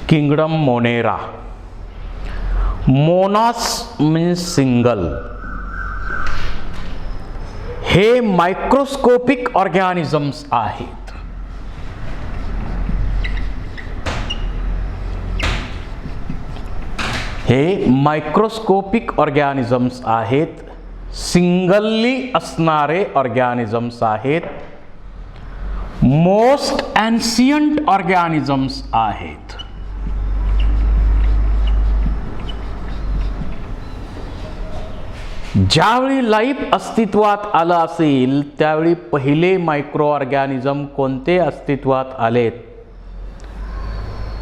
Kingdom Monera. Monos means single. हे microscopic organisms आहेत. हे मायक्रोस्कोपिक ऑर्गॅनिझम्स आहेत. सिंगल्ली असणारे ऑर्गॅनिझम्स आहेत. मोस्ट एन्शियंट ऑर्गॅनिझम्स आहेत. ज्यावेळी लाईफ अस्तित्वात आलं असेल त्यावेळी पहिले मायक्रो ऑर्गॅनिझम कोणते अस्तित्वात आलेत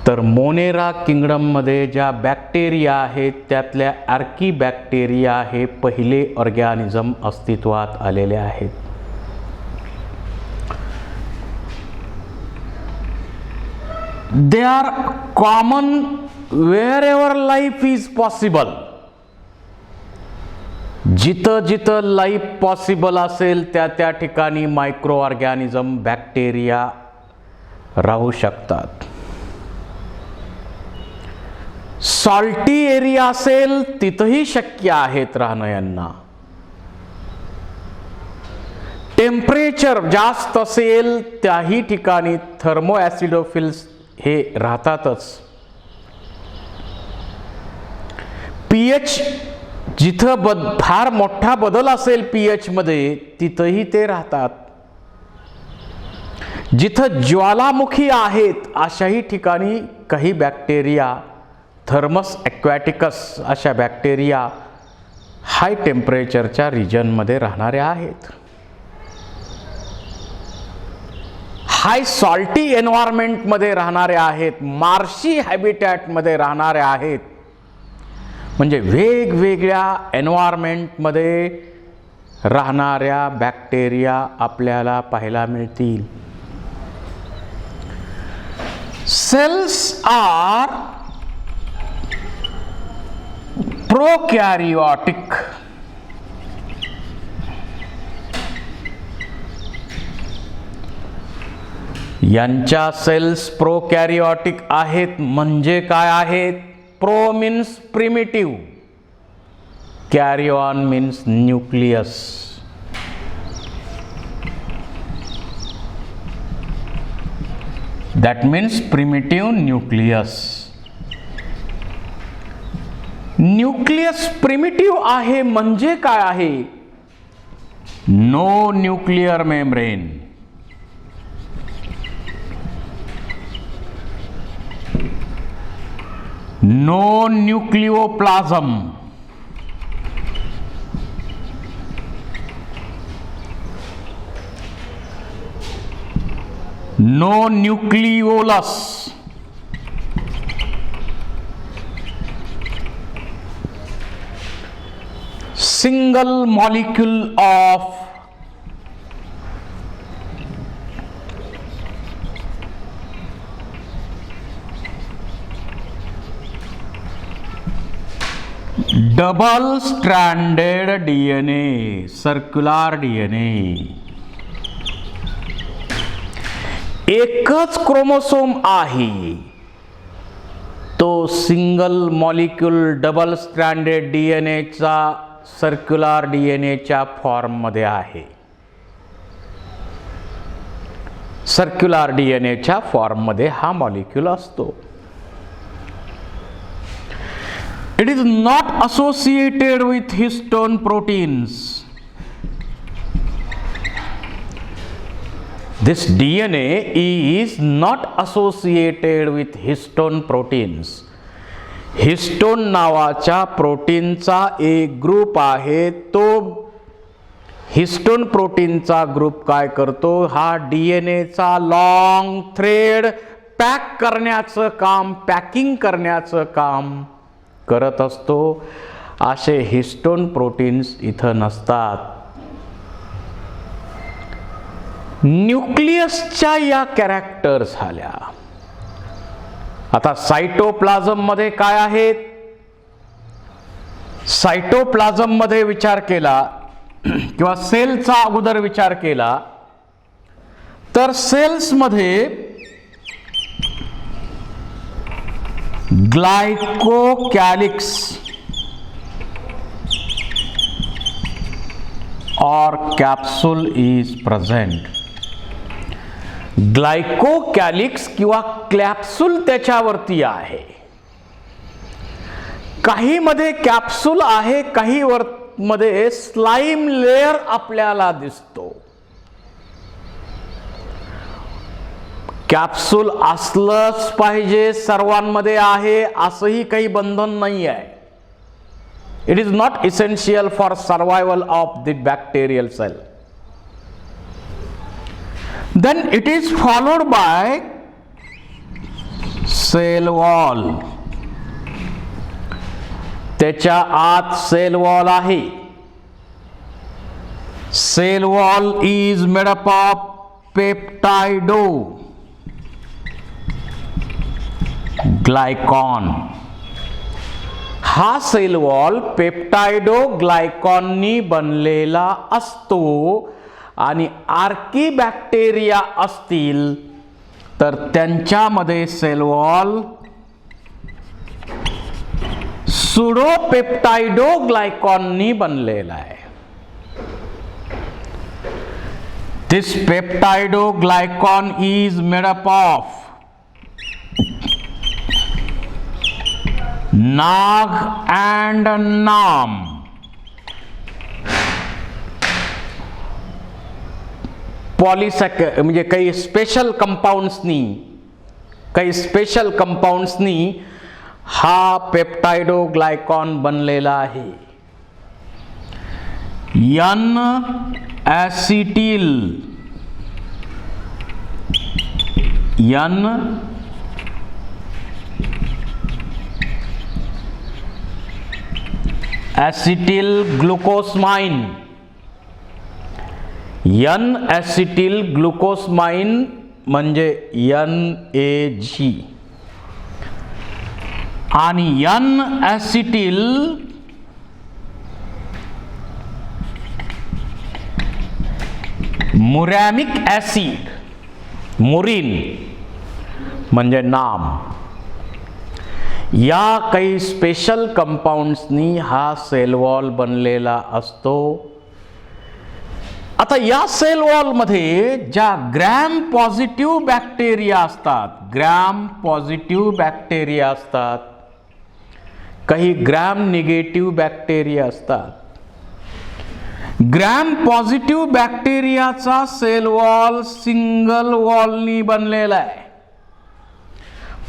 तर मोनेरा किंगडममध्ये ज्या बॅक्टेरिया आहेत त्यातल्या आर्कीबॅक्टेरिया हे पहिले ऑर्गॅनिझम अस्तित्वात आलेले आहेत. They are common wherever life is possible. जिथं जिथं लाईफ पॉसिबल असेल त्या त्या ठिकाणी मायक्रो ऑर्गॅनिझम बॅक्टेरिया राहू शकतात. सॉल्टी एरिया असेल तिथंही शक्य आहेत राहणं यांना. टेम्परेचर जास्त असेल त्याही ठिकाणी थर्मो ॲसिडोफिल्स हे राहतातच. पीएच जिथं फार मोठा बदल असेल पीएच मध्ये तिथंही ते राहतात. जिथं ज्वालामुखी आहेत अशाही ठिकाणी काही बॅक्टेरिया थर्मस ॲक्वॅटिकस अशा बॅक्टेरिया हाय टेम्परेचरच्या रिजनमध्ये राहणारे आहेत. हाय सॉल्टी एन्व्हायरमेंटमध्ये राहणारे आहेत. मार्शी हॅबिटॅटमध्ये राहणारे आहेत. म्हणजे वेगवेगळ्या एन्व्हायरमेंटमध्ये राहणाऱ्या बॅक्टेरिया आपल्याला पाहायला मिळतील. Cells are prokaryotic. यांच्या सेल्स प्रोकॅरियोटिक आहेत. म्हणजे काय आहेत? Pro means primitive, karyon means nucleus. That means primitive nucleus. Nucleus primitive आहे म्हणजे काय आहे? No nuclear membrane. No nucleoplasm. No nucleolus. Single molecule of double stranded DNA, circular DNA. एकच क्रोमोसोम आहे तो सिंगल मॉलिक्यूल डबल स्ट्रँडेड डीएनएचा circular डीएनएच्या फॉर्ममध्ये आहे. सर्क्युलर डीएनएच्या फॉर्ममध्ये हा मॉलिक्यूल असतो. It is not associated with histone proteins. This DNA is not associated with histone proteins. Histone नावाच्या प्रोटीनचा एक ग्रुप आहे. तो हिस्टोन प्रोटीनचा ग्रुप काय करतो? हा डीएनएचा लॉंग थ्रेड पॅक करण्याचं काम, पॅकिंग करण्याचं काम करत असतो. असे हिस्टोन प्रोटीन्स इथं नसतात. न्यूक्लियसच्या या कॅरेक्टर झाल्या. आता सायटोप्लाझम मध्ये काय आहेत? सायटोप्लाझम मध्ये विचार केला किंवा सेलचा अगोदर विचार केला तर सेल्स मध्ये glycocalyx or capsule is present. ग्लायकोकॅलिक्स किंवा कॅप्सूल त्याच्यावरती आहे. काही मध्ये कॅप्सूल आहे, काही मध्ये स्लाइम लेयर आपल्याला दिसतो. कॅप्सूल असलंच पाहिजे, सर्वांमध्ये आहे असंही काही बंधन नाही आहे. It is not essential for survival of the bacterial cell. Then it is followed by cell wall. त्याच्या आत सेल वॉल आहे. Cell wall is made up of peptidoglycan. हा सेल वॉल पेप्टाइडोग्लायकॉननी बनलेला असतो आणि आर्कीबॅक्टेरिया असतील तर त्यांच्यामध्ये सेल वॉल सुडोपेप्टाइडोग्लायकॉननी बनलेला आहे. दिस पेप्टाइडोग्लायकॉन इज मेड अप ऑफ नाग and नाम. म्हणजे काही स्पेशल कंपाऊंड्सनी हा पेप्टाइडोग्लायकॉन बनलेला आहे. N acetyl ग्लुकोसमाइन. एन ॲसिटिल ग्लुकोसमाइन म्हणजे NAG आणि एन ॲसिटिल मुरॅमिक ॲसिड, मुरिन म्हणजे नाम. या काही स्पेशल कंपाऊंड्सनी हा सेल वॉल बनलेला असतो. आता या सेल वॉल मध्ये ज्या ग्रॅम पॉझिटिव्ह बॅक्टेरिया असतात, काही ग्रॅम निगेटिव्ह बॅक्टेरिया असतात. ग्रॅम पॉझिटिव्ह बॅक्टेरियाचा सेल वॉल सिंगल वॉलनी बनलेला आहे,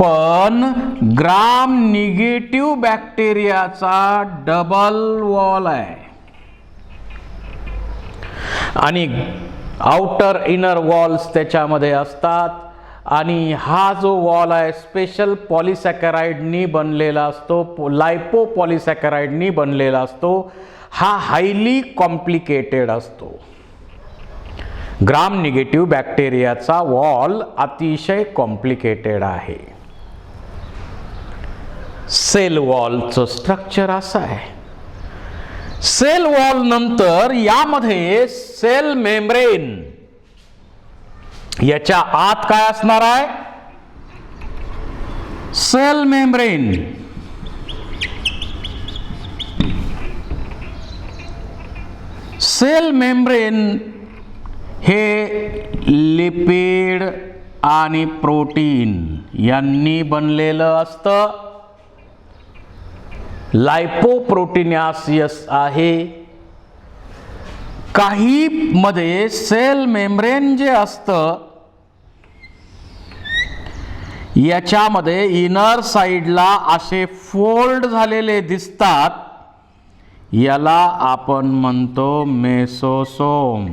पण ग्राम निगेटिव्ह बॅक्टेरियाचा डबल वॉल आहे आणि आउटर इनर वॉल्स त्याच्यामध्ये असतात. आणि हा जो वॉल आहे स्पेशल पॉलिसॅकराइडनी बनलेला असतो, लायपोपॉलिसॅकराइडनी बनलेला असतो. हा हायली कॉम्प्लिकेटेड असतो. ग्राम निगेटिव्ह बॅक्टेरियाचा वॉल अतिशय कॉम्प्लिकेटेड आहे. सेल वॉलचं स्ट्रक्चर असं आहे. सेल वॉल नंतर यामध्ये सेल मेम्ब्रेन, याच्या आत काय असणार आहे? Cell membrane. सेल मेम्ब्रेन हे लिपिड आणि प्रोटीन यांनी बनलेलं असतं. लायपोप्रोटीनासियस आहे. काही मध्ये सेल मेम्ब्रेन जे असतं याच्यामध्ये इनर साइडला असे फोल्ड झालेले दिसतात, याला आपण म्हणतो mesosome.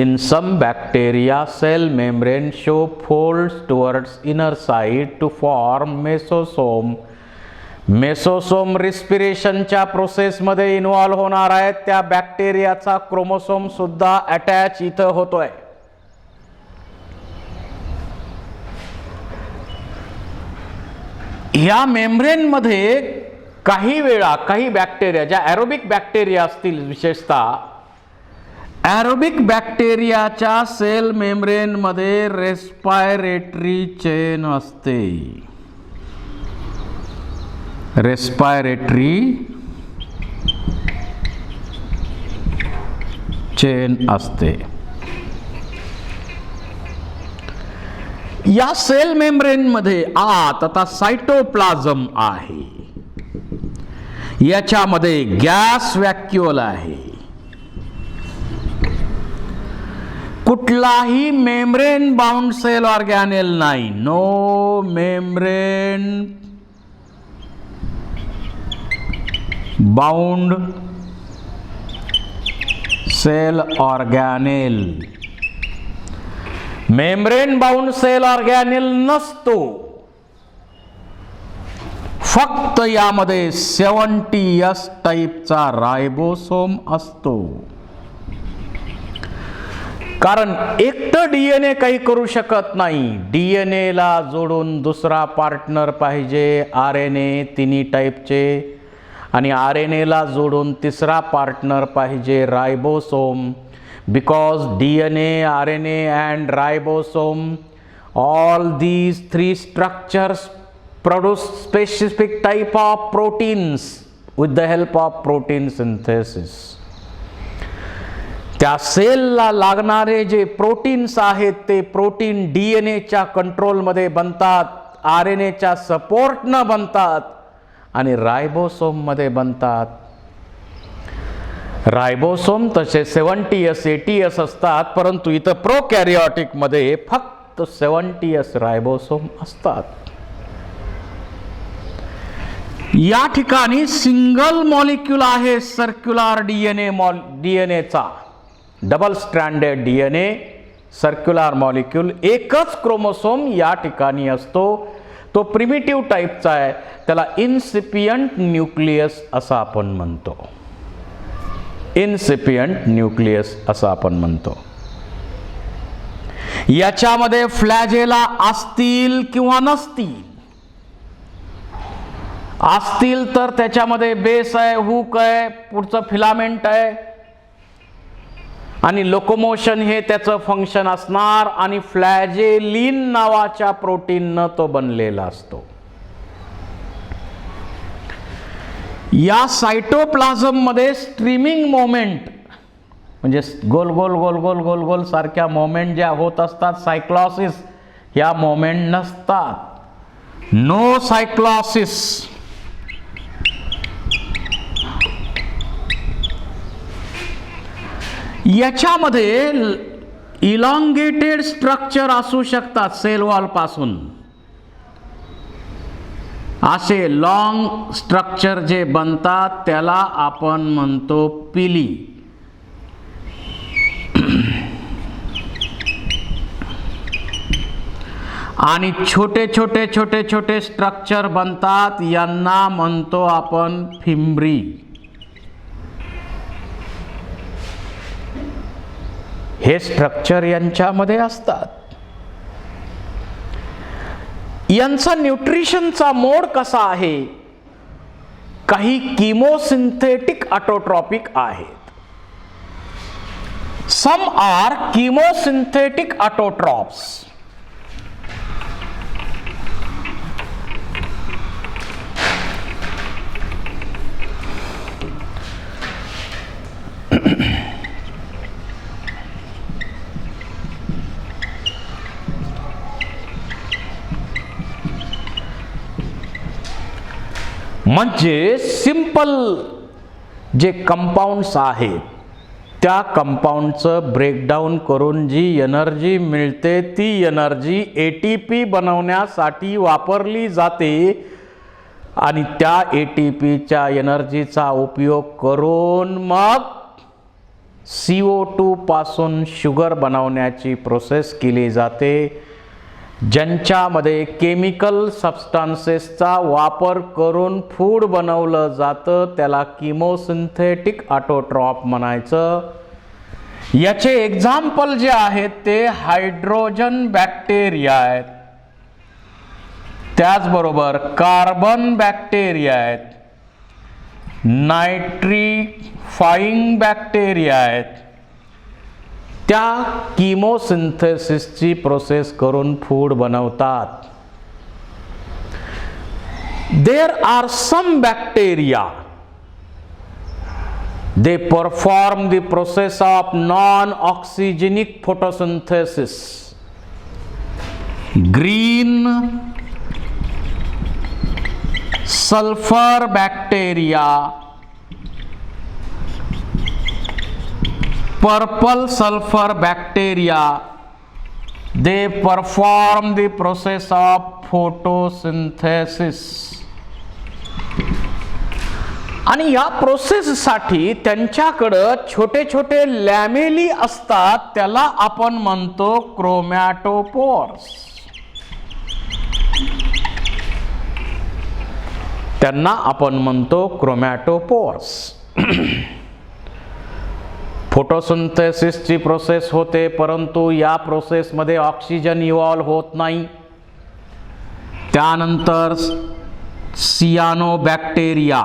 In some bacteria, cell membrane show folds towards inner side to form mesosome. Mesosome रिस्पिरेशनच्या प्रोसेसमध्ये इन्व्हॉल्व होणार आहे. त्या बॅक्टेरियाचा क्रोमोसोम सुद्धा अटॅच इथं होतोय. या मेम्ब्रेन मध्ये काही वेळा काही बॅक्टेरिया, ज्या ॲरोबिक बॅक्टेरिया असतील विशेषतः, ॲरोबिक बॅक्टेरियाच्या सेल मेम्ब्रेन मध्ये रेस्पायरेटरी चेन असते. रेस्पायरेटरी चेन असते. या सेल मेम्ब्रेन मध्ये आत आता सायटोप्लाझम आहे. याच्यामध्ये गॅस व्हॅक्यूल आहे. कुठलाही मेम्ब्रेन बाउंड सेल ऑर्गॅनेल नाही. No membrane bound cell organelle. Membrane bound cell organelle नसतो. फक्त यामध्ये 70S टाईपचा रायबोसोम असतो. कारण एकटं डीएनए काही करू शकत नाही. डीएनए ला जोडून दुसरा पार्टनर पाहिजे आरएनए तिन्ही टाईपचे, आणि आरएनए ला जोडून तिसरा पार्टनर पाहिजे ribosome. Because DNA, RNA and ribosome, all these three structures produce specific type of proteins with the help of protein synthesis. त्या सेलला लागणारे जे प्रोटीन्स आहेत ते प्रोटीन डीएनएच्या कंट्रोलमध्ये बनतात, आरएनएच्या सपोर्टनं बनतात आणि रायबोसोम मध्ये बनतात. रायबोसोम तसे 70S 80S असतात, परंतु इथं प्रोकॅरियोटिक मध्ये फक्त 70S रायबोसोम असतात. या ठिकाणी सिंगल मॉलिक्यूल आहे सर्क्युलर डीएनएचा. Double stranded DNA, circular molecule. एकच क्रोमोसोम या ठिकाणी असतो. तो प्रिमिटिव्ह टाईपचा आहे. त्याला इन्सिपियंट न्यूक्लियस असं आपण म्हणतो. इन्सिपियंट न्यूक्लियस असं आपण म्हणतो. याच्यामध्ये फ्लॅजेला असतील किंवा नसतील. असतील तर त्याच्यामध्ये बेस आहे, हुक आहे, पुढचं फिलामेंट आहे आणि लोकोमोशन हे त्याचं फंक्शन असणार. आणि फ्लॅजेलिन नावाच्या प्रोटीननं तो बनलेला असतो. या सायटोप्लाझम मध्ये स्ट्रीमिंग मोमेंट म्हणजे गोल गोल गोल गोल गोल गोल सारख्या मोमेंट ज्या होत असतात, सायक्लॉसिस, या मोमेंट नसतात. नो सायक्लॉसिस. याच्यामध्ये इलॉंगेटेड स्ट्रक्चर असू शकतात. सेल वॉल पासून असे लॉंग स्ट्रक्चर जे बनतात त्याला आपण म्हणतो पिली. आणि छोटे छोटे छोटे छोटे स्ट्रक्चर बनतात, यांना म्हणतो आपण फिम्ब्री. हे स्ट्रक्चर यांच्यामध्ये असतात. यांचा न्यूट्रिशनचा मोड कसा आहे? काही किमोसिंथेटिक ऑटोट्रॉपिक आहेत. Some are chemosynthetic autotrophs. म्हणजे सिंपल जे कंपाऊंड्स आहेत त्या कंपाऊंडचं ब्रेकडाऊन करून जी एनर्जी मिळते ती एनर्जी ATP बनवण्यासाठी वापरली जाते. आणि त्या ATPच्या एनर्जीचा उपयोग करून मग CO2 पासून शुगर बनवण्याची प्रोसेस केली जाते. ज्यांच्यामध्ये केमिकल सबस्टान्सेसचा वापर करून फूड बनवलं जातं त्याला किमोसिंथेटिक ऑटोट्रॉप म्हणायचं. याचे एक्झाम्पल जे आहेत ते हायड्रोजन बॅक्टेरिया आहेत, त्याचबरोबर कार्बन बॅक्टेरिया आहेत, नायट्रिफाइंग बॅक्टेरिया आहेत, त्या किमोसिंथेसिसची प्रोसेस करून फूड बनवतात. There are some bacteria, they perform the process of non-oxygenic photosynthesis. Green sulfur bacteria, purple sulfur bacteria, they perform the process of photosynthesis. आणि या प्रोसेससाठी त्यांच्याकडं छोटे छोटे लॅमेली असतात, त्याला आपण म्हणतो क्रोमॅटोपोर्स. त्यांना आपण म्हणतो क्रोमॅटोपोर्स. फोटोसिंथेसिसची प्रोसेस होते, परंतु या प्रोसेसमध्ये ऑक्सिजन इव्हॉल्व होत नाही. त्यानंतर सियानोबॅक्टेरिया,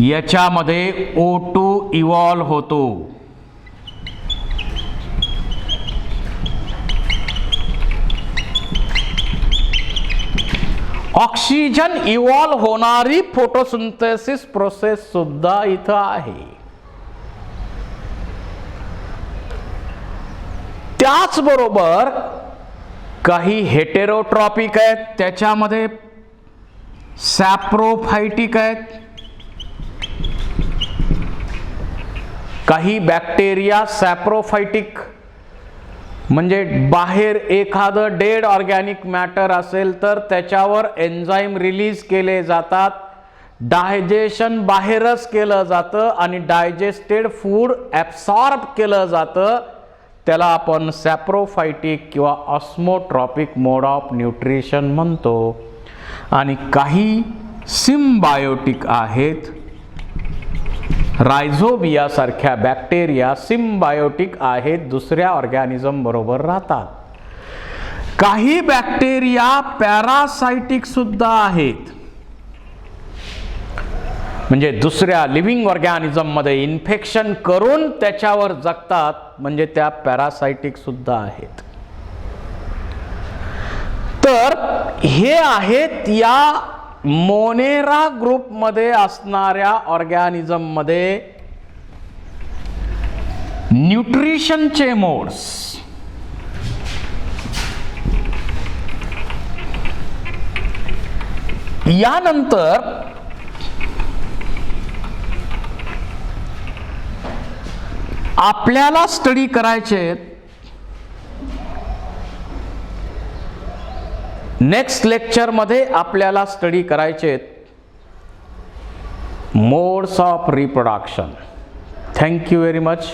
याच्यामध्ये O2 इव्हॉल्व होतो. ऑक्सिजन इव्हॉल्व होणारी फोटोसिंथेसिस प्रोसेस सुद्धा इथं आहे. त्याचबरोबर काही हेटेरोट्रॉपिक आहेत, त्याच्यामध्ये सॅप्रोफायटिक आहेत. काही बॅक्टेरिया सॅप्रोफायटिक म्हणजे बाहेर एखादं डेड ऑर्गॅनिक मॅटर असेल तर त्याच्यावर एन्झाईम रिलीज केले जातात, डायजेशन बाहेरच केलं जातं आणि डायजेस्टेड फूड ॲब्सॉर्ब केलं जातं. त्याला आपण सॅप्रोफायटिक किंवा ऑस्मोट्रॉपिक मोड ऑफ न्यूट्रिशन म्हणतो. आणि काही सिम्बायोटिक आहेत. रायझोबिया सारख्या बॅक्टेरिया सिम्बायोटिक आहेत, दुसऱ्या ऑर्गॅनिझम बरोबर राहतात. काही बॅक्टेरिया पॅरासाइटिक सुद्धा आहेत, म्हणजे दुसऱ्या लिव्हिंग ऑर्गॅनिझम मध्ये इन्फेक्शन करून त्याच्यावर जगतात, म्हणजे त्या पॅरासाइटिक सुद्धा आहेत. तर हे आहेत या मोनेरा ग्रुप मध्ये असणाऱ्या ऑर्गॅनिझम मध्ये न्यूट्रिशनचे मोड्स. यानंतर आपल्याला स्टडी करायचे नेक्स्ट लेक्चर मध्ये आपल्याला स्टडी करायचे modes of reproduction. Thank you very much.